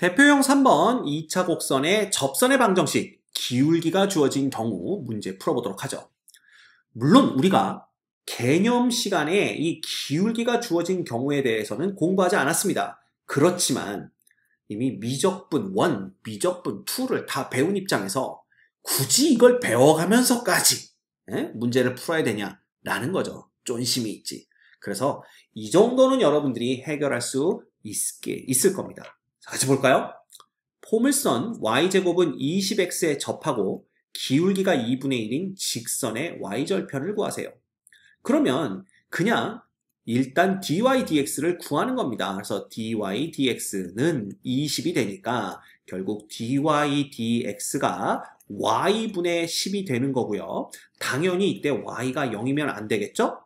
대표형 3번 2차 곡선의 접선의 방정식 기울기가 주어진 경우 문제 풀어보도록 하죠. 물론 우리가 개념 시간에 이 기울기가 주어진 경우에 대해서는 공부하지 않았습니다. 그렇지만 이미 미적분 1, 미적분 2를 다 배운 입장에서 굳이 이걸 배워가면서까지 문제를 풀어야 되냐라는 거죠. 쫀심이 있지. 그래서 이 정도는 여러분들이 해결할 수 있을 겁니다. 자, 같이 볼까요? 포물선 y제곱은 20x에 접하고 기울기가 2분의 1인 직선의 y절편을 구하세요. 그러면 그냥 일단 dy dx를 구하는 겁니다. 그래서 dy dx는 20이 되니까 결국 dy dx가 y분의 10이 되는 거고요. 당연히 이때 y가 0이면 안 되겠죠?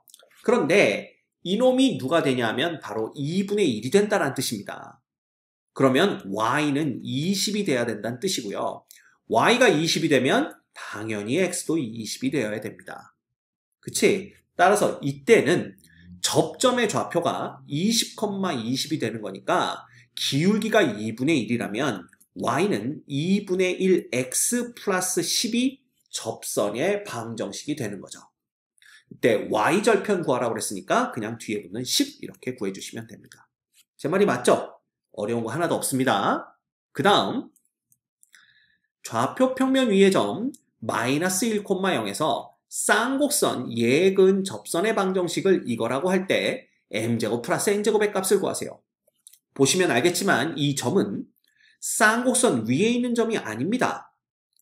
그런데 이놈이 누가 되냐면 바로 2분의 1이 된다는 뜻입니다. 그러면 y는 20이 돼야 된다는 뜻이고요. y가 20이 되면 당연히 x도 20이 되어야 됩니다. 그치? 따라서 이때는 접점의 좌표가 20,20이 되는 거니까 기울기가 2분의 1이라면 y는 2분의 1 x 플러스 10이 접선의 방정식이 되는 거죠. 이때 y절편 구하라고 그랬으니까 그냥 뒤에 붙는 10 이렇게 구해주시면 됩니다. 제 말이 맞죠? 어려운 거 하나도 없습니다. 그 다음 좌표 평면 위의 점 마이너스 1,0에서 쌍곡선 예근 접선의 방정식을 이거라고 할 때 m제곱 플러스 n제곱의 값을 구하세요. 보시면 알겠지만 이 점은 쌍곡선 위에 있는 점이 아닙니다.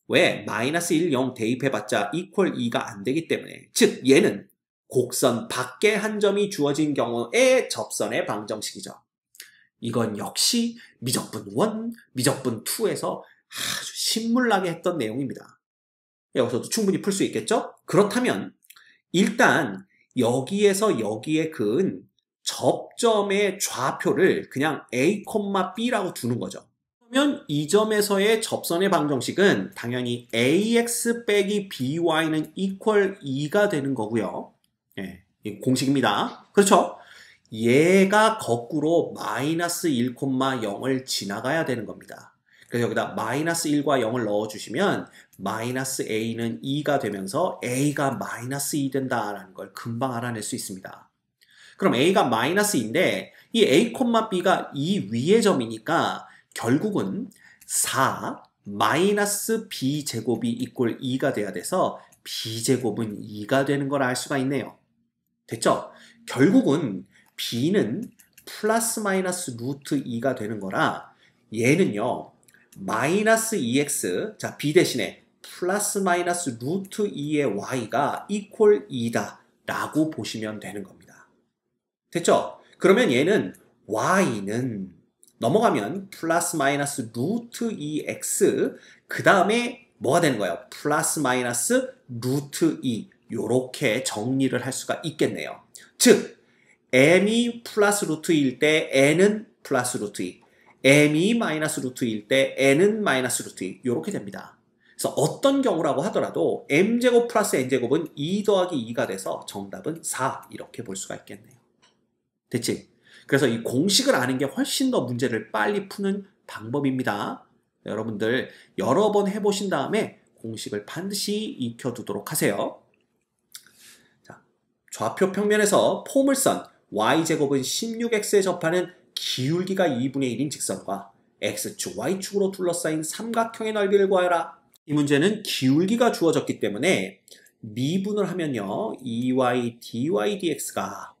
왜? 마이너스 1, 0 대입해봤자 이퀄 2가 안 되기 때문에, 즉 얘는 곡선 밖에 한 점이 주어진 경우의 접선의 방정식이죠. 이건 역시 미적분 1, 미적분 2에서 아주 신물나게 했던 내용입니다. 여기서도 충분히 풀 수 있겠죠? 그렇다면 일단 여기에서 여기에 그은 접점의 좌표를 그냥 A, B라고 두는 거죠. 그러면 이 점에서의 접선의 방정식은 당연히 AX 빼기 BY는 이퀄 2가 되는 거고요. 예, 이 공식입니다. 그렇죠? 얘가 거꾸로 마이너스 1,0을 지나가야 되는 겁니다. 그래서 여기다 마이너스 1과 0을 넣어주시면 마이너스 a는 2가 되면서 a가 마이너스 2 된다라는 걸 금방 알아낼 수 있습니다. 그럼 a가 마이너스 2인데 이 a, b가 이 위의 점이니까 결국은 4 마이너스 b제곱이 이꼴 2가 돼야 돼서 b제곱은 2가 되는 걸 알 수가 있네요. 됐죠? 결국은 b는 플러스 마이너스 루트 2가 되는 거라 얘는요 마이너스 2x, 자 b 대신에 플러스 마이너스 루트 2의 y가 이퀄 2다 라고 보시면 되는 겁니다. 됐죠? 그러면 얘는 y는 넘어가면 플러스 마이너스 루트 2x 그 다음에 뭐가 되는 거예요? 플러스 마이너스 루트 2 요렇게 정리를 할 수가 있겠네요. 즉 m이 플러스 루트 2일 때 n은 플러스 루트 2, m이 마이너스 루트 2일 때 n은 마이너스 루트 2 이렇게 됩니다. 그래서 어떤 경우라고 하더라도 m제곱 플러스 n제곱은 2 더하기 2가 돼서 정답은 4 이렇게 볼 수가 있겠네요. 됐지? 그래서 이 공식을 아는 게 훨씬 더 문제를 빨리 푸는 방법입니다. 여러분들 여러 번 해보신 다음에 공식을 반드시 익혀두도록 하세요. 자, 좌표 평면에서 포물선 y제곱은 16x에 접하는 기울기가 2분의 1인 직선과 x축, y축으로 둘러싸인 삼각형의 넓이를 구하여라. 이 문제는 기울기가 주어졌기 때문에 미분을 하면요 2y dy dx가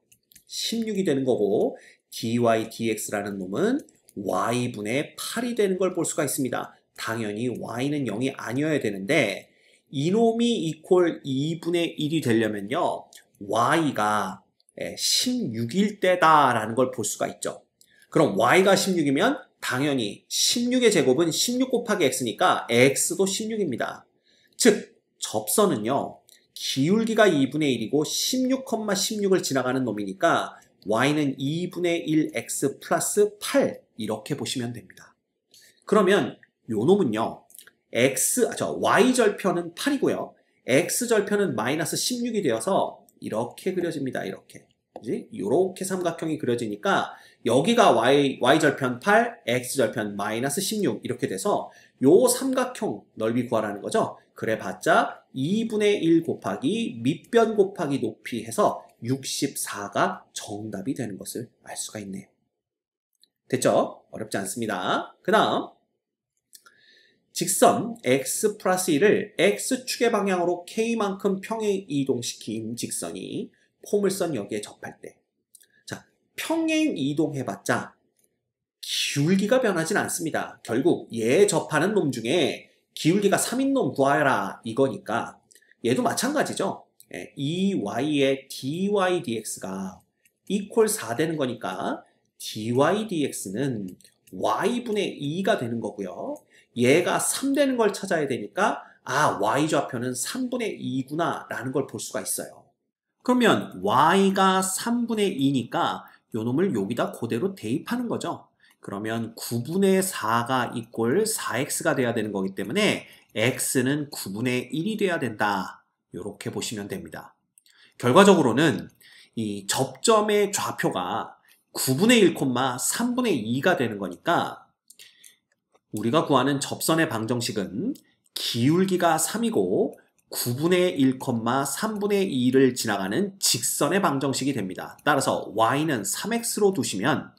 16이 되는 거고 dy dx라는 놈은 y분의 8이 되는 걸 볼 수가 있습니다. 당연히 y는 0이 아니어야 되는데 이놈이 이퀄 2분의 1이 되려면요 y가 16일 때다라는 걸 볼 수가 있죠. 그럼 y가 16이면 당연히 16의 제곱은 16 곱하기 x니까 x도 16입니다. 즉 접선은요 기울기가 2분의 1이고 16,16을 지나가는 놈이니까 y는 2분의 1x 플러스 8 이렇게 보시면 됩니다. 그러면 요 놈은요 y절편은 8이고요 x절편은 마이너스 16이 되어서 이렇게 그려집니다. 이렇게 삼각형이 그려지니까 여기가 y절편 8, x절편 마이너스 16 이렇게 돼서 요 삼각형 넓이 구하라는 거죠. 그래봤자 2분의 1 곱하기 밑변 곱하기 높이 해서 64가 정답이 되는 것을 알 수가 있네요. 됐죠? 어렵지 않습니다. 그 다음 직선 x 플러스 1을 x축의 방향으로 k만큼 평행 이동시킨 직선이 포물선 여기에 접할 때, 자, 평행 이동해봤자 기울기가 변하진 않습니다. 결국 얘 접하는 놈 중에 기울기가 3인 놈 구하여라 이거니까 얘도 마찬가지죠. 2y의 dy dx가 equal 4 되는 거니까 dy dx는 y분의 2가 되는 거고요. 얘가 3 되는 걸 찾아야 되니까 아, y좌표는 3분의 2구나 라는 걸 볼 수가 있어요. 그러면 y가 3분의 2니까 요 놈을 여기다 그대로 대입하는 거죠. 그러면 9분의 4가 이꼴 4x가 돼야 되는 거기 때문에 x는 9분의 1이 돼야 된다. 이렇게 보시면 됩니다. 결과적으로는 이 접점의 좌표가 9분의 1, 3분의 2가 되는 거니까 우리가 구하는 접선의 방정식은 기울기가 3이고 9분의 1, 3분의 2를 지나가는 직선의 방정식이 됩니다. 따라서 y는 3x로 두시면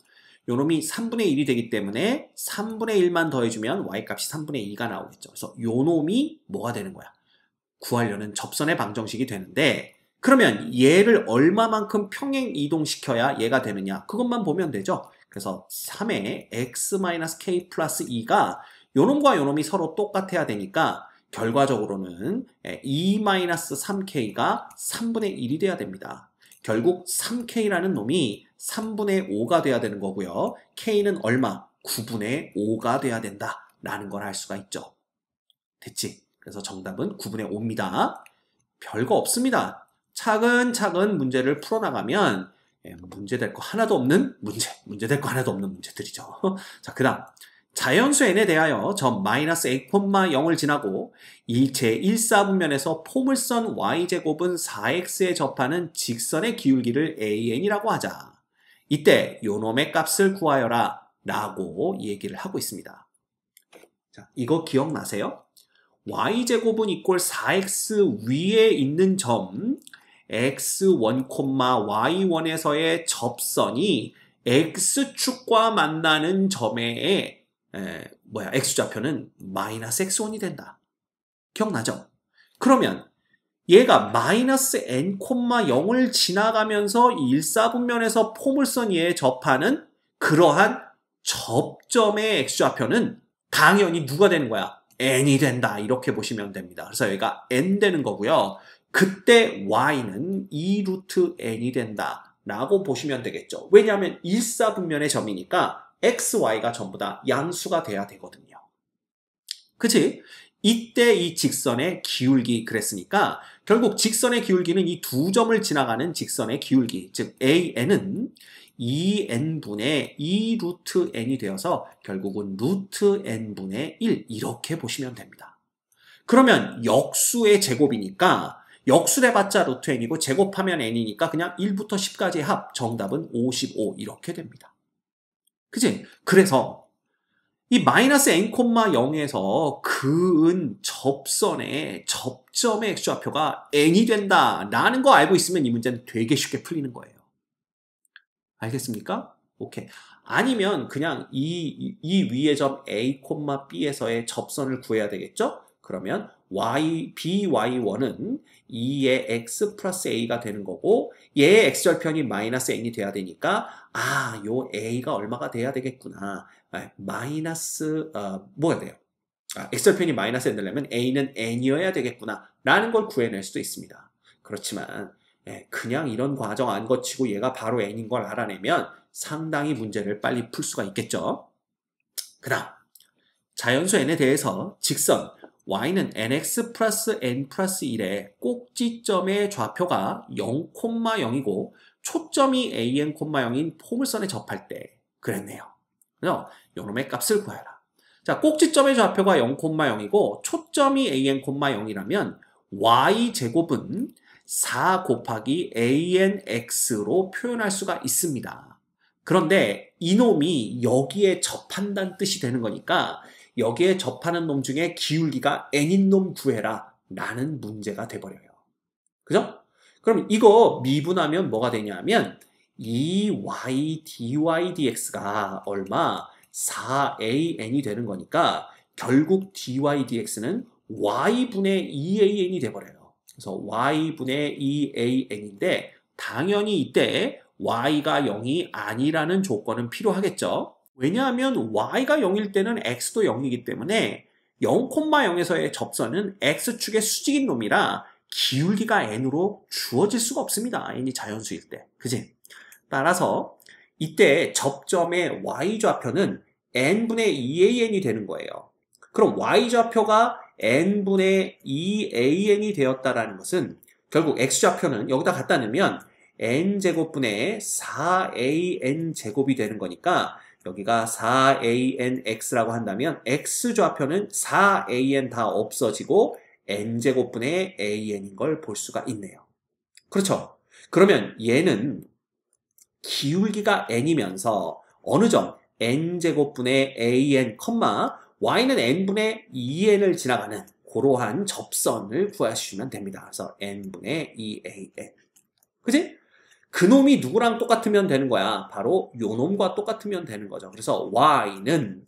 요놈이 3분의 1이 되기 때문에 3분의 1만 더해주면 y값이 3분의 2가 나오겠죠. 그래서 요놈이 뭐가 되는 거야? 구하려는 접선의 방정식이 되는데 그러면 얘를 얼마만큼 평행 이동시켜야 얘가 되느냐? 그것만 보면 되죠. 그래서 3의 x-k 플러스 2가 요놈과 요놈이 서로 똑같아야 되니까 결과적으로는 2-3k가 3분의 1이 돼야 됩니다. 결국 3k라는 놈이 3분의 5가 돼야 되는 거고요. k는 얼마? 9분의 5가 돼야 된다 라는 걸 알 수가 있죠. 됐지? 그래서 정답은 9분의 5입니다. 별거 없습니다. 차근차근 문제를 풀어나가면 문제될 거 하나도 없는 문제될 거 하나도 없는 문제들이죠. 자, 그 다음 자연수 n에 대하여 점 마이너스 a, 0을 지나고 일체 1사분면에서 포물선 y제곱은 4x에 접하는 직선의 기울기를 an이라고 하자. 이때 요놈의 값을 구하여라 라고 얘기를 하고 있습니다. 자, 이거 기억나세요? y제곱은 이꼴 4x 위에 있는 점 x1, y1에서의 접선이 x축과 만나는 점의 x좌표는 마이너스 x1이 된다. 기억나죠? 그러면 얘가 마이너스 n, 0을 지나가면서 1사분면에서 포물선 위에 접하는 그러한 접점의 x좌표는 당연히 누가 되는 거야? n이 된다. 이렇게 보시면 됩니다. 그래서 여기가 n 되는 거고요. 그때 y는 2루트 n이 된다 라고 보시면 되겠죠. 왜냐하면 1사분면의 점이니까 x, y가 전부 다 양수가 돼야 되거든요. 그치? 이때 이 직선의 기울기 그랬으니까 결국 직선의 기울기는 이 두 점을 지나가는 직선의 기울기, 즉 an은 2n분의 2루트 n이 되어서 결국은 루트 n분의 1 이렇게 보시면 됩니다. 그러면 역수의 제곱이니까 역수해봤자 루트 n이고 제곱하면 n이니까 그냥 1부터 10까지의 합 정답은 55 이렇게 됩니다. 그치? 그래서 이 마이너스 n, 0에서 그은 접선의 접점의 x좌표가 n이 된다라는 거 알고 있으면 이 문제는 되게 쉽게 풀리는 거예요. 알겠습니까? 오케이. 아니면 그냥 이 위의 점 a, b에서의 접선을 구해야 되겠죠? 그러면 by1은 2의 x 플러스 a가 되는 거고 얘의 x절편이 마이너스 n이 돼야 되니까 아, 요 a가 얼마가 돼야 되겠구나. 마이너스 뭐가 돼요? x절편이 마이너스 n 되려면 a는 n이어야 되겠구나 라는 걸 구해낼 수도 있습니다. 그렇지만 그냥 이런 과정 안 거치고 얘가 바로 n인 걸 알아내면 상당히 문제를 빨리 풀 수가 있겠죠. 그 다음 자연수 n에 대해서 직선 y는 nx 플러스 n 플러스 1의 꼭지점의 좌표가 0,0이고 초점이 an, 0인 포물선에 접할 때 그랬네요. 그래서 요놈의 값을 구해라. 자, 꼭지점의 좌표가 0,0이고 초점이 an, 0이라면 y제곱은 4 곱하기 anx로 표현할 수가 있습니다. 그런데 이놈이 여기에 접한다는 뜻이 되는 거니까 여기에 접하는 놈 중에 기울기가 n인 놈 구해라 라는 문제가 돼버려요. 그죠? 그럼 이거 미분하면 뭐가 되냐면 2y dy dx가 얼마? 4an이 되는 거니까 결국 dy dx는 y분의 2an이 돼버려요. 그래서 y분의 2an인데 당연히 이때 y가 0이 아니라는 조건은 필요하겠죠. 왜냐하면 y가 0일 때는 x도 0이기 때문에 0,0에서의 접선은 x축의 수직인 놈이라 기울기가 n으로 주어질 수가 없습니다. n이 자연수일 때. 그지? 따라서 이때 접점의 y좌표는 n분의 2an이 되는 거예요. 그럼 y좌표가 n분의 2an이 되었다라는 것은 결국 x좌표는 여기다 갖다 넣으면 n제곱분의 4an제곱이 되는 거니까 여기가 4anx라고 한다면 x좌표는 4an 다 없어지고 n제곱분의 an인 걸 볼 수가 있네요. 그렇죠? 그러면 얘는 기울기가 n이면서 어느 점 n제곱분의 an, y는 n분의 2n을 지나가는 그러한 접선을 구하시면 됩니다. 그래서 n분의 2an. 그치? 그놈이 누구랑 똑같으면 되는 거야? 바로 요놈과 똑같으면 되는 거죠. 그래서 y는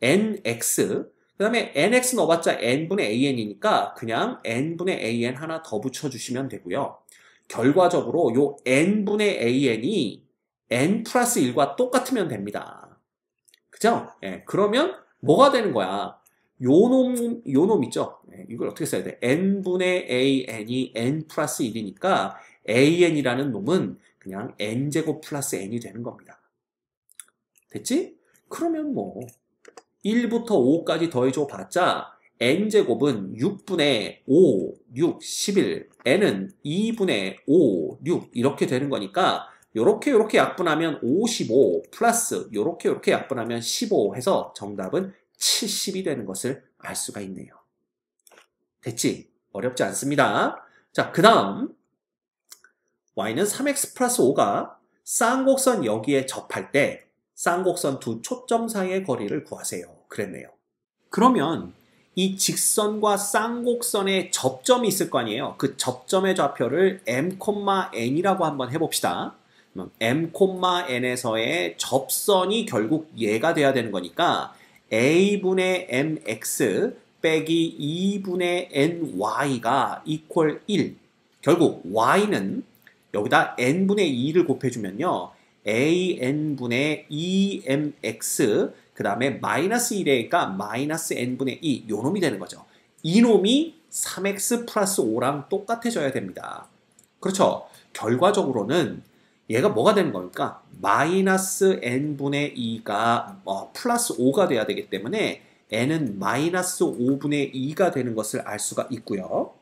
nx, 그 다음에 nx 넣어봤자 n분의 an이니까 그냥 n분의 an 하나 더 붙여주시면 되고요. 결과적으로 요 n분의 an이 n 플러스 1과 똑같으면 됩니다. 그죠? 예, 그러면 뭐가 되는 거야? 요놈 있죠? 예, 이걸 어떻게 써야 돼? n분의 an이 n 플러스 1이니까 an이라는 놈은 그냥 n제곱 플러스 n이 되는 겁니다. 됐지? 그러면 뭐 1부터 5까지 더해줘 봤자 n제곱은 6분의 5, 6, 11, n은 2분의 5, 6 이렇게 되는 거니까 요렇게 약분하면 55 플러스 요렇게 약분하면 15 해서 정답은 70이 되는 것을 알 수가 있네요. 됐지? 어렵지 않습니다. 자, 그 다음 y는 3x 플러스 5가 쌍곡선 여기에 접할 때 쌍곡선 두 초점 사이의 거리를 구하세요. 그랬네요. 그러면 이 직선과 쌍곡선의 접점이 있을 거 아니에요. 그 접점의 좌표를 m,n이라고 한번 해봅시다. m,n에서의 접선이 결국 얘가 돼야 되는 거니까 a분의 mx 빼기 2분의 ny가 equal 1. 결국 y는 여기다 n분의 2를 곱해주면요. an분의 2mx 그 다음에 마이너스 1이니까 마이너스 n분의 2 요 놈이 되는 거죠. 이 놈이 3x 플러스 5랑 똑같아져야 됩니다. 그렇죠. 결과적으로는 얘가 뭐가 되는 겁니까? 마이너스 n분의 2가 플러스 5가 돼야 되기 때문에 n은 마이너스 5분의 2가 되는 것을 알 수가 있고요.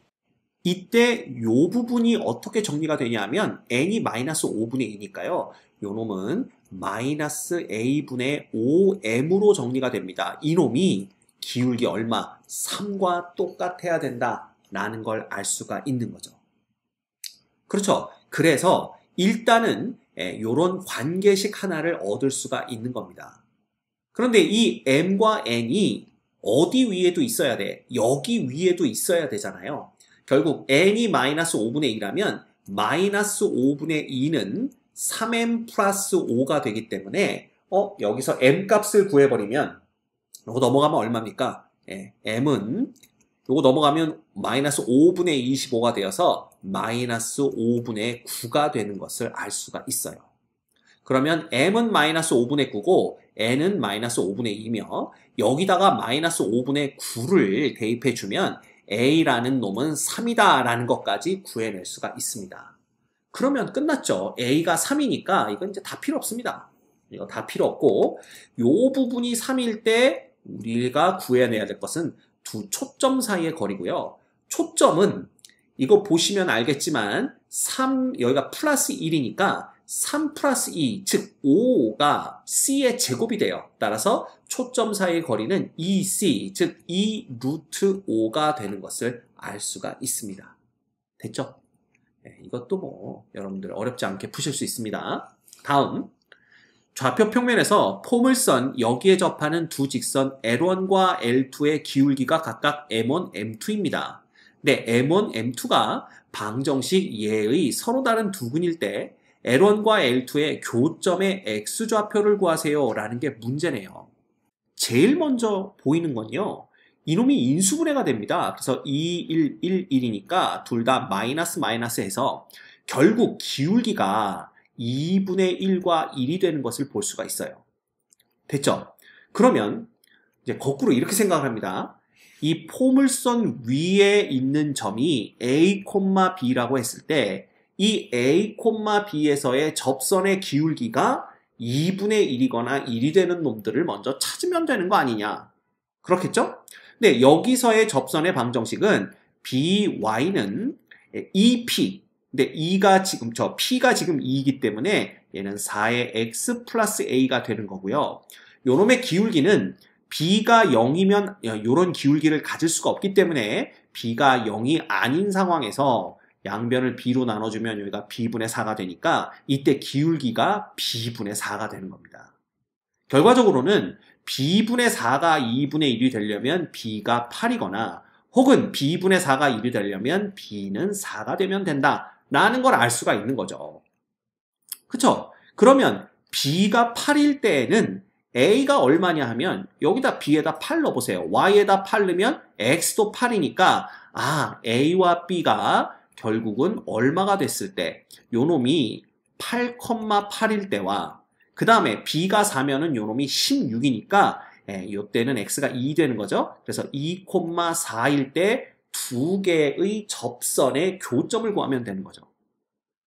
이때 요 부분이 어떻게 정리가 되냐면 n이 마이너스 5분의 2니까요. 요 놈은 마이너스 a분의 5m으로 정리가 됩니다. 이 놈이 기울기 얼마? 3과 똑같아야 된다라는 걸 알 수가 있는 거죠. 그렇죠. 그래서 일단은 요런 관계식 하나를 얻을 수가 있는 겁니다. 그런데 이 m과 n이 어디 위에도 있어야 돼? 여기 위에도 있어야 되잖아요. 결국 n이 마이너스 5분의 2라면 마이너스 5분의 2는 3m 플러스 5가 되기 때문에 여기서 m 값을 구해버리면 요거 넘어가면 얼마입니까? m은 요거 넘어가면 마이너스 5분의 25가 되어서 마이너스 5분의 9가 되는 것을 알 수가 있어요. 그러면 m은 마이너스 5분의 9고 n은 마이너스 5분의 2며 여기다가 마이너스 5분의 9를 대입해주면 a라는 놈은 3이다 라는 것까지 구해낼 수가 있습니다. 그러면 끝났죠. a가 3이니까 이건 이제 다 필요 없습니다. 이거 다 필요 없고 요 부분이 3일 때 우리가 구해내야 될 것은 두 초점 사이의 거리고요. 초점은 이거 보시면 알겠지만 3 여기가 플러스 1이니까 3 플러스 2, 즉 5가 c의 제곱이 돼요. 따라서 초점 사이의 거리는 2c, 즉 2 루트 5가 되는 것을 알 수가 있습니다. 됐죠? 네, 이것도 뭐 여러분들 어렵지 않게 푸실 수 있습니다. 다음 좌표 평면에서 포물선 여기에 접하는 두 직선 L1과 L2의 기울기가 각각 M1, M2입니다. 네, M1, M2가 방정식 예의 서로 다른 두 근일 때 L1과 L2의 교점의 X좌표를 구하세요 라는 게 문제네요. 제일 먼저 보이는 건요. 이놈이 인수분해가 됩니다. 그래서 2, 1, 1, 1이니까 둘 다 마이너스 마이너스 해서 결국 기울기가 2분의 1과 1이 되는 것을 볼 수가 있어요. 됐죠? 그러면 이제 거꾸로 이렇게 생각을 합니다. 이 포물선 위에 있는 점이 A, B라고 했을 때 이 A, B에서의 접선의 기울기가 2분의 1이거나 1이 되는 놈들을 먼저 찾으면 되는 거 아니냐. 그렇겠죠? 근데 여기서의 접선의 방정식은 BY는 2P. 근데 P가 지금 2이기 때문에 얘는 4의 X 플러스 A가 되는 거고요. 요놈의 기울기는 B가 0이면 이런 기울기를 가질 수가 없기 때문에 B가 0이 아닌 상황에서 양변을 B로 나눠주면 여기가 B분의 4가 되니까 이때 기울기가 B분의 4가 되는 겁니다. 결과적으로는 B분의 4가 2분의 1이 되려면 B가 8이거나 혹은 B분의 4가 1이 되려면 B는 4가 되면 된다 라는 걸 알 수가 있는 거죠. 그쵸? 그러면 B가 8일 때에는 A가 얼마냐 하면 여기다 B에다 8 넣어보세요. Y에다 8 넣으면 X도 8이니까 A와 B가 결국은 얼마가 됐을 때 요놈이 8,8일 때와 그 다음에 B가 4면은 요놈이 16이니까 요때는 X가 2 되는 거죠. 그래서 2,4일 때 두 개의 접선의 교점을 구하면 되는 거죠.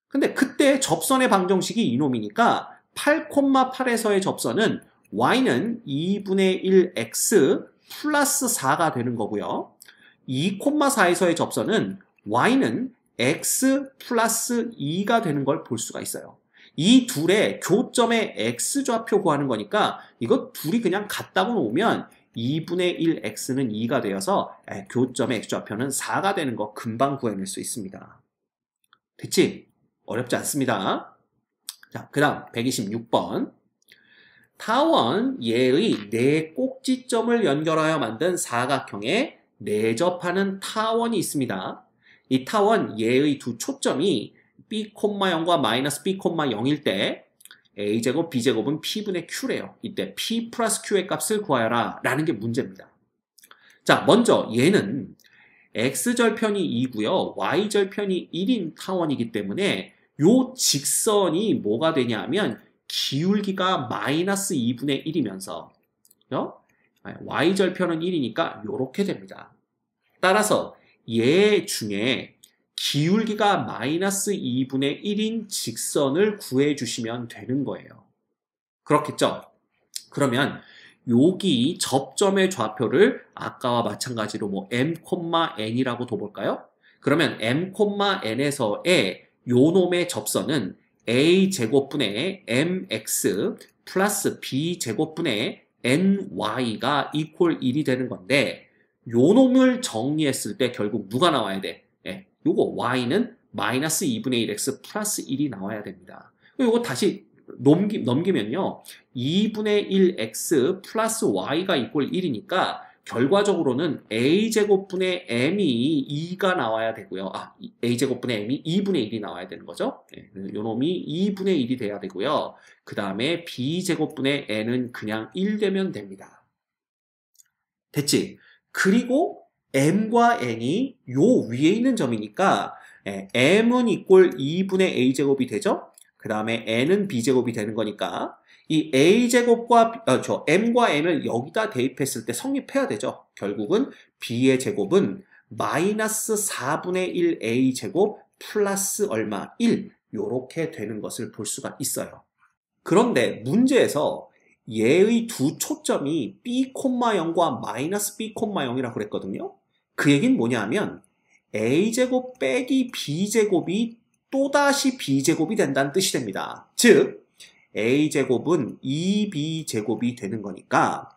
근데 그때 접선의 방정식이 이놈이니까 8,8에서의 접선은 Y는 2분의 1X 플러스 4가 되는 거고요. 2,4에서의 접선은 Y는 X 플러스 2가 되는 걸 볼 수가 있어요. 이 둘의 교점의 X좌표 구하는 거니까 이거 둘이 그냥 같다고 놓으면 2분의 1X는 2가 되어서 교점의 X좌표는 4가 되는 거 금방 구해낼 수 있습니다. 됐지? 어렵지 않습니다. 자, 그 다음 126번. 타원 예의 네 꼭지점을 연결하여 만든 사각형에 내접하는 타원이 있습니다. 이 타원 예의 두 초점이 B,0과 마이너스 B,0일 때 A제곱, B제곱은 P분의 Q래요. 이때 P 플러스 Q의 값을 구하여라 라는 게 문제입니다. 자, 먼저 얘는 X절편이 2고요. Y절편이 1인 타원이기 때문에 요 직선이 뭐가 되냐 하면 기울기가 마이너스 2분의 1이면서 Y절편은 1이니까 요렇게 됩니다. 따라서 얘 중에 기울기가 마이너스 2분의 1인 직선을 구해주시면 되는 거예요. 그렇겠죠? 그러면 여기 접점의 좌표를 아까와 마찬가지로 뭐 M,N이라고 둬볼까요? 그러면 M,N에서의 요놈의 접선은 A제곱분의 MX 플러스 B제곱분의 NY가 이퀄 1이 되는 건데 요놈을 정리했을 때 결국 누가 나와야 돼? 요거 Y는 마이너스 2분의 1X 플러스 1이 나와야 됩니다. 요거 다시 넘기면요. 2분의 1X 플러스 Y가 이퀄 1이니까 결과적으로는 A제곱분의 M이 2가 나와야 되고요. A제곱분의 M이 2분의 1이 나와야 되는 거죠. 요놈이 2분의 1이 돼야 되고요. 그 다음에 B제곱분의 N은 그냥 1 되면 됩니다. 됐지? 그리고 M과 N이 요 위에 있는 점이니까 M은 이꼴 2분의 A제곱이 되죠? 그 다음에 N은 B제곱이 되는 거니까 이 A제곱과 M과 N을 여기다 대입했을 때 성립해야 되죠. 결국은 B의 제곱은 마이너스 4분의 1 A제곱 플러스 얼마? 1 요렇게 되는 것을 볼 수가 있어요. 그런데 문제에서 얘의 두 초점이 B,0과 마이너스 B,0이라고 그랬거든요. 그 얘기는 뭐냐 하면 A제곱 빼기 B제곱이 또다시 B제곱이 된다는 뜻이 됩니다. 즉 A제곱은 2B제곱이 되는 거니까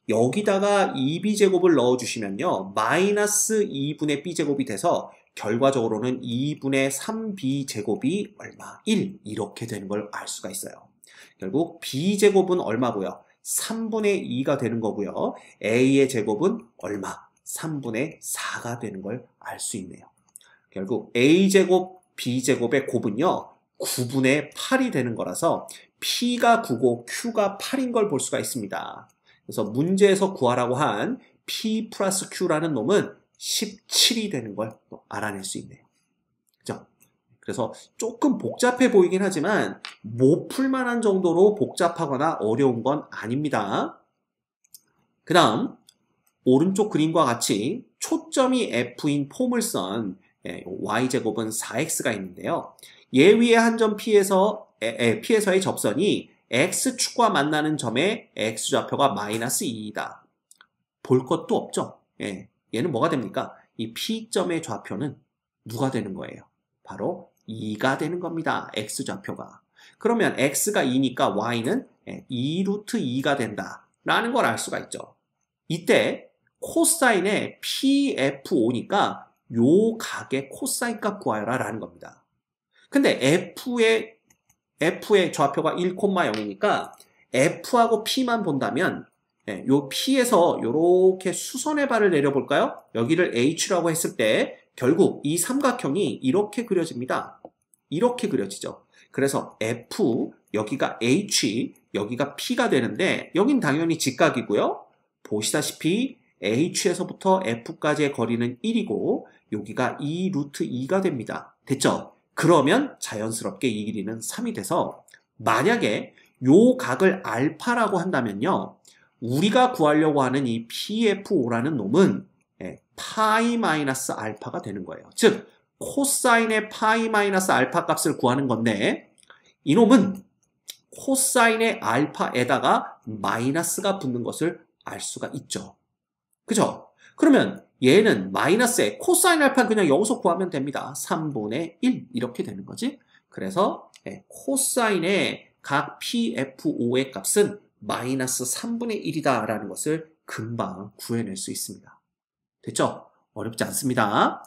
여기다가 2B제곱을 넣어주시면요. 마이너스 2분의 B제곱이 돼서 결과적으로는 2분의 3B제곱이 얼마? 1 이렇게 되는 걸 알 수가 있어요. 결국 b제곱은 얼마고요? 3분의 2가 되는 거고요. a의 제곱은 얼마? 3분의 4가 되는 걸 알 수 있네요. 결국 a제곱, b제곱의 곱은요. 9분의 8이 되는 거라서 p가 9고 q가 8인 걸 볼 수가 있습니다. 그래서 문제에서 구하라고 한 p 플러스 q라는 놈은 17이 되는 걸 또 알아낼 수 있네요. 그죠? 그래서 조금 복잡해 보이긴 하지만 못 풀만한 정도로 복잡하거나 어려운 건 아닙니다. 그 다음 오른쪽 그림과 같이 초점이 f인 포물선 y제곱은 4x가 있는데요. 얘 위에 한 점 P에서의 접선이 x축과 만나는 점의 x좌표가 마이너스 2이다. 볼 것도 없죠. 얘는 뭐가 됩니까? 이 P점의 좌표는 누가 되는 거예요? 바로 2가 되는 겁니다. x좌표가. 그러면 x가 2니까 y는 2루트 2가 된다. 라는 걸 알 수가 있죠. 이때 코사인의 PF5니까 요 각의 코사인 값 구하여라 라는 겁니다. 근데 F의 좌표가 1,0이니까 F하고 P만 본다면 요 P에서 요렇게 수선의 발을 내려볼까요? 여기를 H라고 했을 때 결국 이 삼각형이 이렇게 그려집니다. 이렇게 그려지죠. 그래서 F, 여기가 H, 여기가 P가 되는데 여긴 당연히 직각이고요. 보시다시피 H에서부터 F까지의 거리는 1이고 여기가 2루트 2가 됩니다. 됐죠? 그러면 자연스럽게 이 길이는 3이 돼서 만약에 요 각을 알파라고 한다면요. 우리가 구하려고 하는 이 PF5라는 놈은 파이 마이너스 알파가 되는 거예요. 즉 코사인의 파이 마이너스 알파 값을 구하는 건데 이 놈은 코사인의 알파에다가 마이너스가 붙는 것을 알 수가 있죠. 그죠? 그러면 얘는 마이너스에 코사인 알파는 그냥 여기서 구하면 됩니다. 3분의 1 이렇게 되는 거지. 그래서 코사인의 각 PF5의 값은 마이너스 3분의 1이다 라는 것을 금방 구해낼 수 있습니다. 됐죠? 어렵지 않습니다.